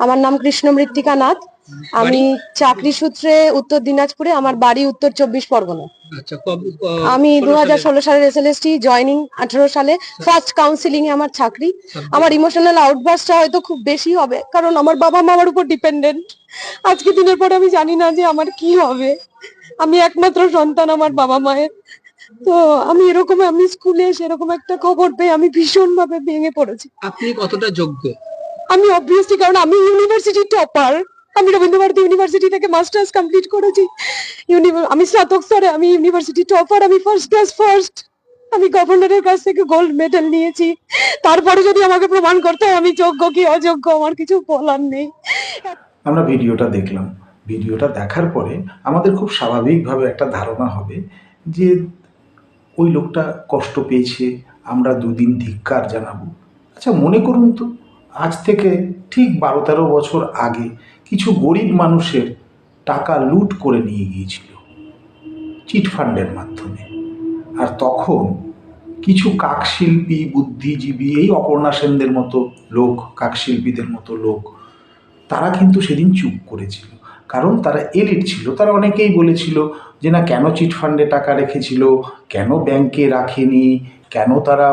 আমার নাম কৃষ্ণ মৃত্তিকা নাথ। আমি চাকরি সূত্রে উত্তর দিনাজপুরে, আমার বাড়ি উত্তর 24 পরগনা। আচ্ছা, আমি 2016 সালের এসএলএসটি জয়েনিং, 18 সালে ফার্স্ট কাউন্সিলিং এ আমার চাকরি। আমার ইমোশনাল আউটবার্সটা হয়তো খুব বেশি হবে, কারণ আমার বাবা মা আমার উপর ডিপেন্ডেন্ট। আজকে দিনের পরে আমি জানি না যে আমার কি হবে। আমি একমাত্র সন্তান আমার বাবা মায়ের। তো আমি স্কুলে সেরকম একটা খবর পেয়ে আমি ভীষণ ভাবে ভেঙে পড়েছি। আপনি কতটা যোগ্য? আমি অবভিয়াসলি, কারণ আমি ইউনিভার্সিটি টপার। আমি রবীন্দ্রভারতী ইউনিভার্সিটি থেকে মাস্টার্স কমপ্লিট করেছি। আমি স্নাতক স্তরে আমি ইউনিভার্সিটি টপার। আমি ফার্স্ট ক্লাস ফার্স্ট। আমি গভর্নরের কাছ থেকে গোল্ড মেডেল নিয়েছি। তারপরে যদি আমাকে প্রমাণ করতে হয় আমি যোগ্য কি অযোগ্য, আমার কিছু বলার নেই। আমরা ভিডিওটা দেখলাম। ভিডিওটা দেখার পরে আমাদের খুব স্বাভাবিকভাবে একটা ধারণা হবে যে ওই লোকটা কষ্ট পেয়েছে, আমরা দুদিন ধিক্কার জানাবো। আচ্ছা, মনে করুন তো, আজ থেকে ঠিক 12-13 বছর আগে কিছু গরিব মানুষের টাকা লুট করে নিয়ে গিয়েছিল চিটফান্ডের মাধ্যমে। আর তখন কিছু কাকশিল্পী, বুদ্ধিজীবী, এই অপর্ণা সেনদের মতো লোক, কাকশিল্পীদের মতো লোক, তারা কিন্তু সেদিন চুপ করেছিল। কারণ তারা এলিট ছিল। তারা অনেকেই বলেছিল যে না, কেন চিটফান্ডে টাকা রেখেছিল, কেন ব্যাংকে রাখেনি, কেন তারা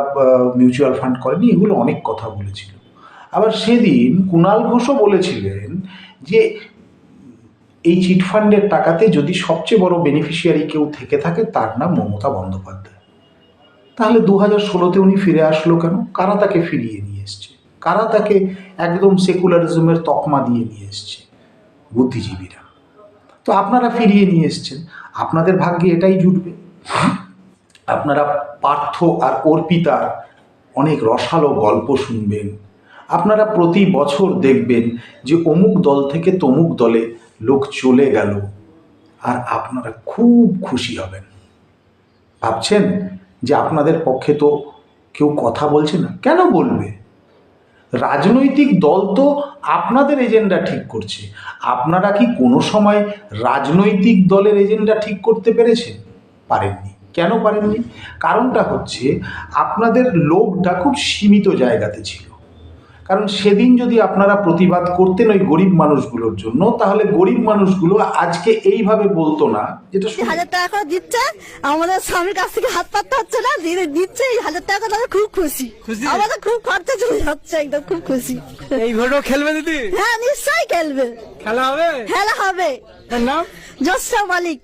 মিউচুয়াল ফান্ড করেনি, এগুলো অনেক কথা বলেছিল। আবার সেদিন কুণাল ঘোষও বলেছিলেন যে এই চিটফান্ডের টাকাতে যদি সবচেয়ে বড় বেনিফিশিয়ারি কেউ থেকে থাকে তার নাম মমতা বন্দ্যোপাধ্যায়। তাহলে 2016-তে উনি ফিরে আসলো কেন? কারা তাকে ফিরিয়ে নিয়ে এসছে? কারা তাকে একদম সেকুলারিজমের তকমা দিয়ে নিয়ে এসছে? বুদ্ধিজীবীরা। তো আপনারা ফিরিয়ে নিয়ে এসছেন, আপনাদের ভাগ্যে এটাই জুটবে। আপনারা পার্থ আর অর্পিতার অনেক রসালো গল্প শুনবেন। আপনারা প্রতি বছর দেখবেন যে অমুক দল থেকে তমুক দলে লোক চলে গেল, আর আপনারা খুব খুশি হবেন। ভাবছেন যে আপনাদের পক্ষে তো কেউ কথা বলছে না। কেন বলবে? রাজনৈতিক দল তো আপনাদের এজেন্ডা ঠিক করছে। আপনারা কি কোনো সময় রাজনৈতিক দলের এজেন্ডা ঠিক করতে পেরেছেন? পারেননি। কেন পারেননি? কারণটা হচ্ছে আপনাদের লোভটা খুব সীমিত জায়গাতে ছিল। কারণ সেদিন যদি আপনারা প্রতিবাদ করতেন ওই গরিব মানুষগুলোর জন্য, তাহলে গরিব মানুষগুলো আজকে এইভাবে বলতো না। যেটা 1000 টাকা করে দিচ্ছে, আমাদের স্বামীর কাছ থেকে হাত পাততে হচ্ছে না, দিচ্ছে এই 1000 টাকা করে, খুব খুশি। আমাদের খুব খরচা চলে যাচ্ছে, একদম খুব খুশি। এই ভোটও খেলবে দিদি? হ্যাঁ, নিশ্চয়ই খেলবে। খেলা হবে? খেলা হবে। তার নাম জসরা মালিক।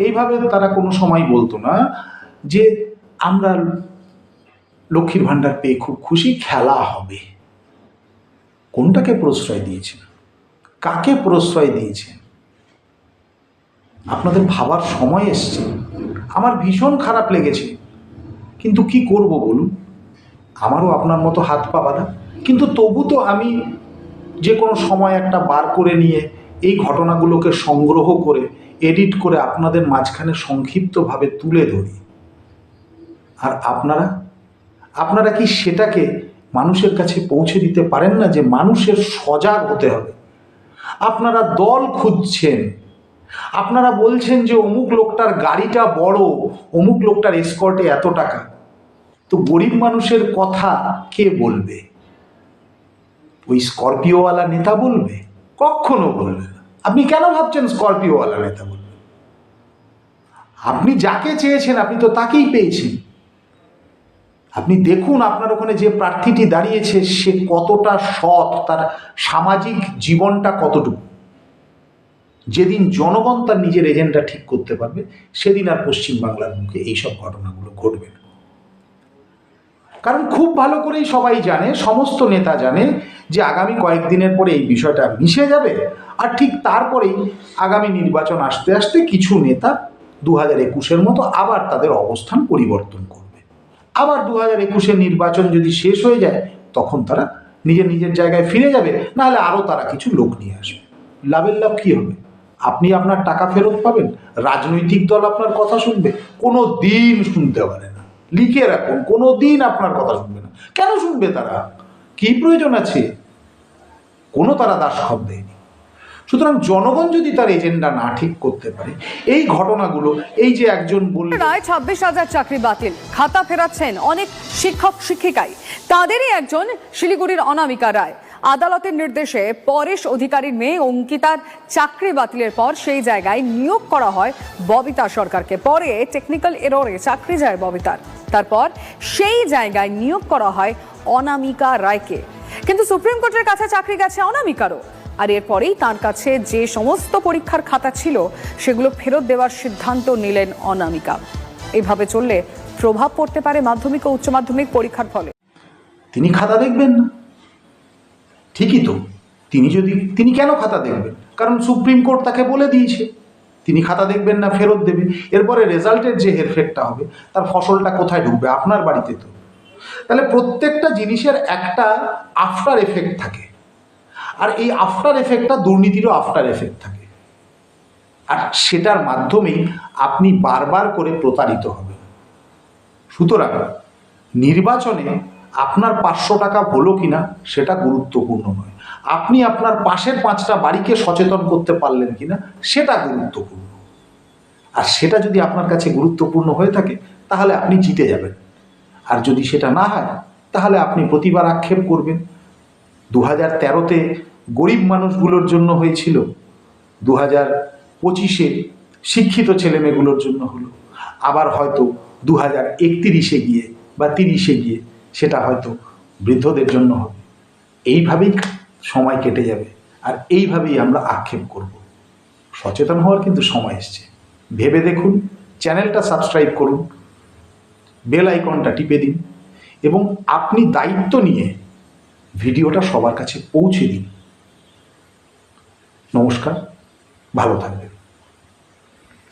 এইভাবে তারা কোনো সময় বলতো না যে আমরা লক্ষ্মীর ভাণ্ডার পেয়ে খুব খুশি, খেলা হবে। কোনটাকে প্রশ্রয় দিয়েছেন? কাকে প্রশ্রয় দিয়েছেন? আপনাদের ভাবার সময় এসছে। আমার ভীষণ খারাপ লেগেছে, কিন্তু কি করব বলুন? আমারও আপনার মতো হাত পা বাঁধা। কিন্তু তবু তো আমি যে কোনো সময় একটা বার করে নিয়ে এই ঘটনাগুলোকে সংগ্রহ করে এডিট করে আপনাদের মাঝখানে সংক্ষিপ্তভাবে তুলে ধরি। আর আপনারা কি সেটাকে মানুষের কাছে পৌঁছে দিতে পারেন না যে মানুষের সজাগ হতে হবে? আপনারা দল খুঁজছেন, আপনারা বলছেন যে অমুক লোকটার গাড়িটা বড়, অমুক লোকটার এসকর্টে এত টাকা। তো গরিব মানুষের কথা কে বলবে? ওই স্করপিওওয়ালা নেতা বলবে? কখনো বলবে না। আপনি কেন ভাবছেন স্করপিওওয়ালা নেতা বলবে? আপনি যাকে চেয়েছেন আপনি তো তাকেই পেয়েছেন। আপনি দেখুন আপনার ওখানে যে প্রার্থীটি দাঁড়িয়েছে সে কতটা সৎ, তার সামাজিক জীবনটা কতটুকু। যেদিন জনগণ তার নিজের এজেন্ডা ঠিক করতে পারবে সেদিন আর পশ্চিমবাংলার মুখে এইসব ঘটনাগুলো ঘটবে না। কারণ খুব ভালো করেই সবাই জানে, সমস্ত নেতা জানে যে আগামী কয়েকদিনের পরে এই বিষয়টা মিশে যাবে। আর ঠিক তারপরেই আগামী নির্বাচন আসতে আসতে কিছু নেতা 2021-এর মতো আবার তাদের অবস্থান পরিবর্তন করবে। আবার 2021-এর নির্বাচন যদি শেষ হয়ে যায় তখন তারা নিজের নিজের জায়গায় ফিরে যাবে, নাহলে আরও তারা কিছু লোক নিয়ে আসবে। লাভের লাভ কী হবে? আপনি আপনার টাকা ফেরত পাবেন, রাজনৈতিক দল আপনার কথা শুনবে? কোনো দিন শুনতে পারে না। লিখে রাখুন, কোনো দিন আপনার কথা শুনবে না। কেন শুনবে তারা? কি প্রয়োজন আছে? কোনো তারা দাসখত দেয়নি। সুতরাং জনগণ যদি তার এজেন্ডা না ঠিক করতে পারে, এই ঘটনাগুলো, এই যে একজন বললেন 26,000 চাকরি বাতিল, খাতা ফেরাচ্ছেন অনেক শিক্ষক শিক্ষিকাই, তাদেরই একজন শিলিগুড়ির অনামিকা রায়। আদালতের নির্দেশে পরেশ অধিকারীর মেয়ে অঙ্কিতার চাকরি বাতিলের পর সেই জায়গায় নিয়োগ করা হয় ববিতা সরকারকে। পরে টেকনিক্যাল এররে চাকরি যায় ববিতার, তারপর সেই জায়গায় নিয়োগ করা হয় অনামিকা রায়কে। কিন্তু সুপ্রিম কোর্টের কাছে চাকরি গেছে অনামিকারও, আর এরপরেই তার কাছে যে সমস্ত পরীক্ষার খাতা ছিল সেগুলো ফেরত দেওয়ার সিদ্ধান্ত নিলেন অনামিকা। এভাবে চললে প্রভাব পড়তে পারে মাধ্যমিক ও উচ্চ মাধ্যমিক পরীক্ষার ফলে। তিনি খাতা দেখবেন না, ঠিকই তো। তিনি কেন খাতা দেখবেন? কারণ সুপ্রিম কোর্ট তাকে বলে দিয়েছে তিনি খাতা দেখবেন না, ফেরত দেবে। এরপরে রেজাল্টের যে হেরফেরটা হবে, তার ফসলটা কোথায় ঢুকবে? আপনার বাড়িতে তো। তাহলে প্রত্যেকটা জিনিসের একটা আফটার এফেক্ট থাকে, আর এই আফটার এফেক্টটা দুর্নীতিরও আফটার এফেক্ট থাকে, আর সেটার মাধ্যমেই আপনি বারবার করে প্রতারিত হবেন। সুতরাং নির্বাচনে আপনার 500 টাকা হলো কিনা সেটা গুরুত্বপূর্ণ নয়, আপনি আপনার পাশের 5টা বাড়িকে সচেতন করতে পারলেন কিনা সেটা গুরুত্বপূর্ণ। আর সেটা যদি আপনার কাছে গুরুত্বপূর্ণ হয়ে থাকে তাহলে আপনি জিতে যাবেন, আর যদি সেটা না হয় তাহলে আপনি প্রতিবার আক্ষেপ করবেন। 2013-তে গরিব মানুষগুলোর জন্য হয়েছিল, 2025-এ শিক্ষিত ছেলেমেয়েগুলোর জন্য হলো, আবার হয়তো 2031-এ গিয়ে বা 30-এ গিয়ে সেটা হয়তো বৃদ্ধদের জন্য হবে। এইভাবেই সময় কেটে যাবে, আর এইভাবেই আমরা আক্ষেপ করব। সচেতন হওয়ার কিন্তু সময় এসছে। ভেবে দেখুন, চ্যানেলটা সাবস্ক্রাইব করুন, বেল আইকনটা টিপে দিন, এবং আপনি দায়িত্ব নিয়ে ভিডিওটা সবার কাছে পৌঁছে দিন। নমস্কার, ভালো থাকবেন।